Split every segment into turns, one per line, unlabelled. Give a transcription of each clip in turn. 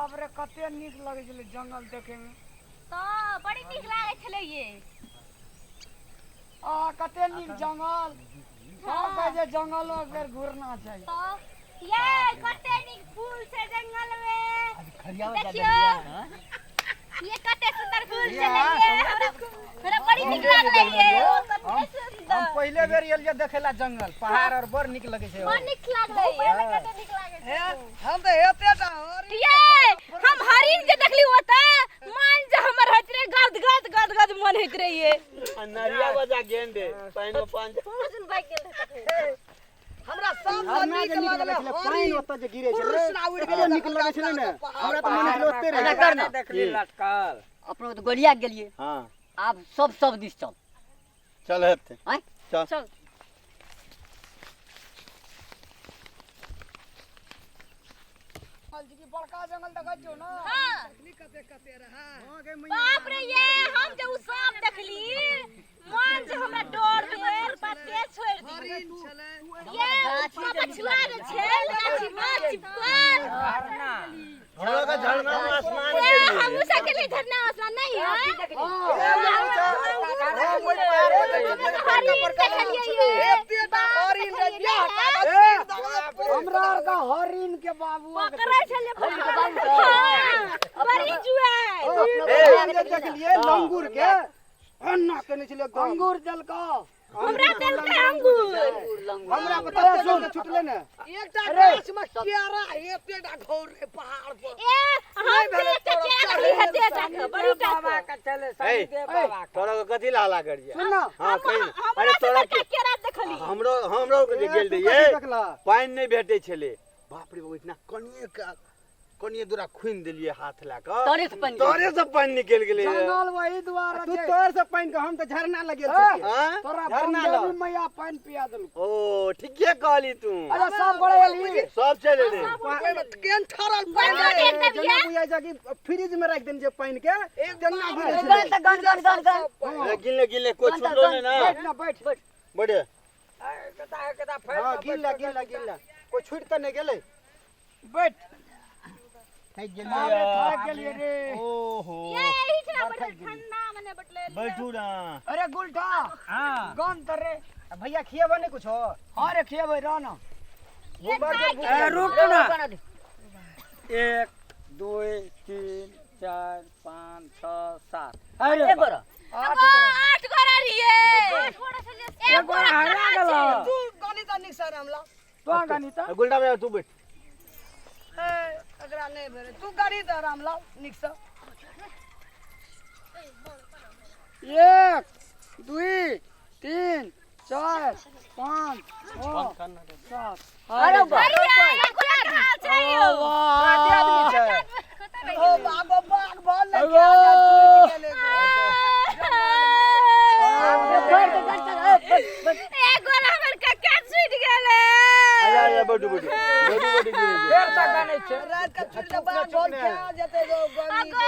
बाप रे कते नीक लगे छले जंगल देखे में
तो बड़ी नीक लागे छले ये
कते नीक जंगल कहे जे जंगल में फिर घूरना चाहिए
तो ये कते नीक फूल से जंगल में
खरिया में
देखियो ये कते सुंदर फूल छले ये हमरा बड़ी नीक लागले ये
हम पहले बेर एलिए देखेला जंगल पहाड़ और बड़ नीक लगे छे
बड़ नीक लागले ये कते नीक लागे
हम तो हेतेटा
ये हम हरिण जे देखली होता मान जे हमर हतरे गद गद गद गद मन होत रही ये
नरिया बजा गेंदे पानी में पांच
सुन बाइक गेल रहता
हमरा सब नीक लागले पानी ओत जे गिरे छले उड़ गेले नीक लगे छले ने हमरा तो मन होते रहे
करना
देखली लटकल
अपनो तो गोलिया गेलिए
हां
आप सब दिस चल
चल हेते
हैं
चल
चल
जी की बड़का जंगल देखै छो ना
हां
कते कते रहा
बाप रे ये हम जे उ सांप देखली मन जे हमरा डर भेल पते छोड़ दी ये मछुआ रे छेल गाछी में चिपकल
हमरा का झरना में आसमान के लिए
हम उसे के लिए झरना आसमान नहीं है
हमरा का हरिन के बाबू
पकड़े छले बड़ी जुए
देखलिए लंगूर के अन्ना कने छले
अंगूर देलको
हमरा दिल के अंगूर
हमरा पता सुन छुटले ने
एकटा गाछ में केरा एतेटा घोर रे पहाड़ पर
ए हम देख के चली हते तक बड़ी बाबा का
चले सही दे बाबा तोरा के कथि लाला कर दिया
सुन ना
हां कहीं
अरे तोरा के केरा देखली
हमरो के जे गेल रहिए पानी नहीं भेटे छले बाप रे बाप इतना कनिए दूरा खुइन देलिए हाथ लाके तोरे से पानी निकल गेले
जंगल वही द्वारा
तू तोर से पानी के हम तो झरना लगे छी
हां
तोरा
झरना
पंजाबी मैया पानी पिया देलको
ओ ठीके कहली तू
अरे सब बड़े एली
सब चले रे
केन ठरल
जना बुझाई जा कि फ्रिज में रख देन जे पानी के एक जना गिरे
गन
गिले गिले कोई छुटलो नहीं ना
बैठ ना बैठ
बड़े
हां गिल्ला कोई छूट त नहीं गेले
बैठ
થઈ
अरे थक गेलिए रे
ओहो
ये इतना बड़ा ठंडा मने बटले
बैठू ना
अरे गुलठा
हां
गन तरे
भैया खियाबो नहीं कुछ हो
अरे खेबै रह ना
रुक ना
1 2 3 4 5 6 7
अरे बरा
8 गोरा रिए एक गोरा हरा गेलो
तू गणित निक सर हमला तो गणित
गुलडा में तू बैठ
अगरा नहीं भेले तू गणित रामला निक सर 1 2 3 4 5 6 7
अरे
अरे एक गोरा कहां छै यो
आदमी छै
ओ बागो बाग बोल ले क्या गेले
एक गोरा हमर कक्का छूट गेले
अरे बैठू गिरे
फेर तक नहीं छै रात का छुट्टी बाग बोल क्या जते गो गणित
अगो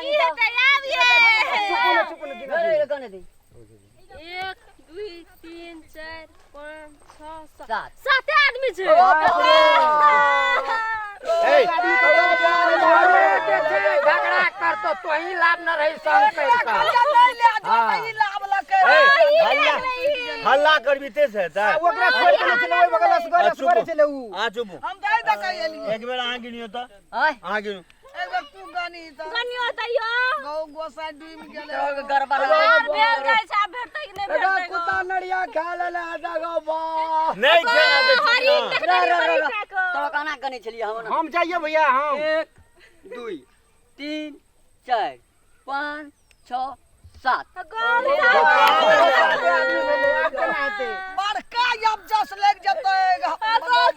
की हेते आबिए
चुप गिरे
गन दे
1 2 3 4 5 6
सात
7 आदमी छै
ए
झगड़ा कर तो ही लाभ न रही संग का
हल्ला करबी ते से त
ओकरा छोड़ के चले ओइ बगल से गरे करे चले ऊ
आ चुप
हम जाई त कहिए
एक बेर आ गिनियो त
आय
आ गिनु
एगो तू गणित
कनियो तइयो
गौ गोसा डूब गेले
गरबा
भेल जाय छै भेटै कि नहीं
एगो
भेटै
कुत्ता नड़िया खा लेला जगह बा
नहीं खेला दे
हरी
चुप ना।
देखली
तो काना गने छलिए
हम जाइए भैया हम
1 2 3 4 5 6 7
बड़का अब जस लग जतै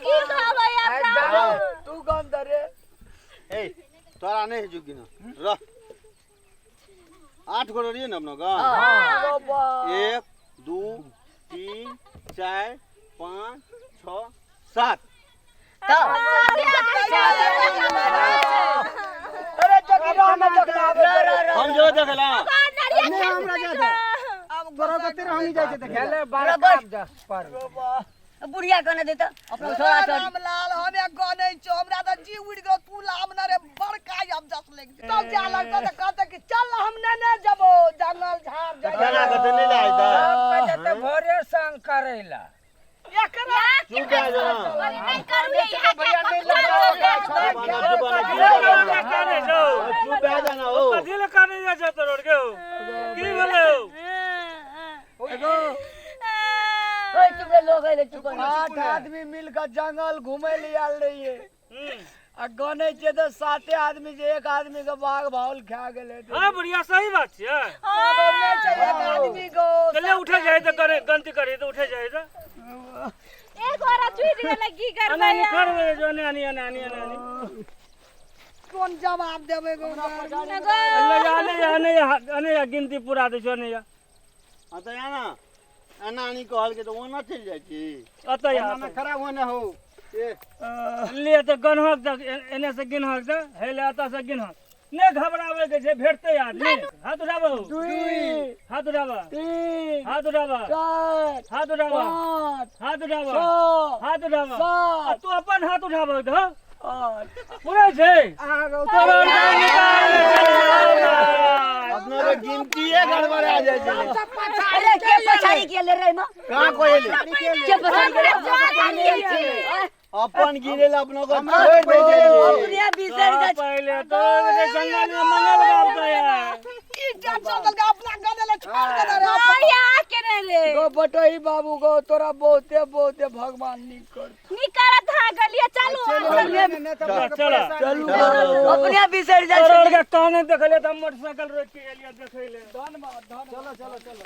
की कहबै अपना
तू गन दरे
ए तोरा नहीं जुगी ना रह 8 गोड़ रहिए ना अपना का
बाबा
1 2 3 4 5 6 7
अरे जगह में जगह
हम जो देखला
नहीं हमरा जाते अब तोरा कते हम ही जाय छै देखे
खेले बड़का जस पर
बुढ़िया कने देता अपना छोरा छोरी
राम लाल हमे गनै छौ हमरा त जी उड़ गयो तू लाम न रे बड़का लगता तो कहता कि चल हम ने जबो जंगल झाड़
केना के तो नहीं लाई दा
तो भोरे संग करेला एकरा
तू क्या जाना
अरे नहीं करबे यहाँ
भैया नहीं
चल,
तू क्या जाना हो
कथिले काने जा छ तोर के हो की बोले हो
एगो
ओए चुप रे लोग आइले चुप कर
8 आदमी मिलकर जंगल घूमे ले आल रही है आ गने छे तो 7 आदमी जे एक आदमी के बाघ भावल खा गेले
हां बढ़िया सही बात छै
में छे एक आदमी को
चले उठे जाए तो करे गलती करे तो उठे जाए तो
एक और छूट गेल की करबे
अने करबे जो ने आनी
कौन जवाब देबे गो
अने गिनती पूरा दे छो ने
हां तो याना अनानी कहल के तो ओना चल जाय छी
अत या
ना खराब होने हो ए
ले तो गनहक तक एने से गिनहक दे हेले अत से गिनहक ने घबरावे के छै भेटते आदमी हाथ उठाबो
2
हाथ उठाबो
3
हाथ उठाबो
4
हाथ उठाबो
5
हाथ उठाबो
6
हाथ उठाबो
7
तू अपन हाथ उठाबो तो
8
पूरा छै
आगो
अपना रे गिनतीए गड़बड़ा जाय छै
अरे के पछाड़ी के ले रे मां
कहां कोइले
के पछाड़ी के
अपन गिरेल अपना को छोड़ दे दे
अपने बिसर जा
पहले तो जंगल में मंगल बाप गया
ई जंगल का अपना गदले छोड़ दे रे
मारिया के रे
गो बटई बाबू गो तोरा बहुते भगवान नी कर
निकलत हां गलिया चालू
चलो
अपने बिसर जा
करोड़ के काने देखले त मोटरसाइकिल रोक के एलिया देखैले
धन चलो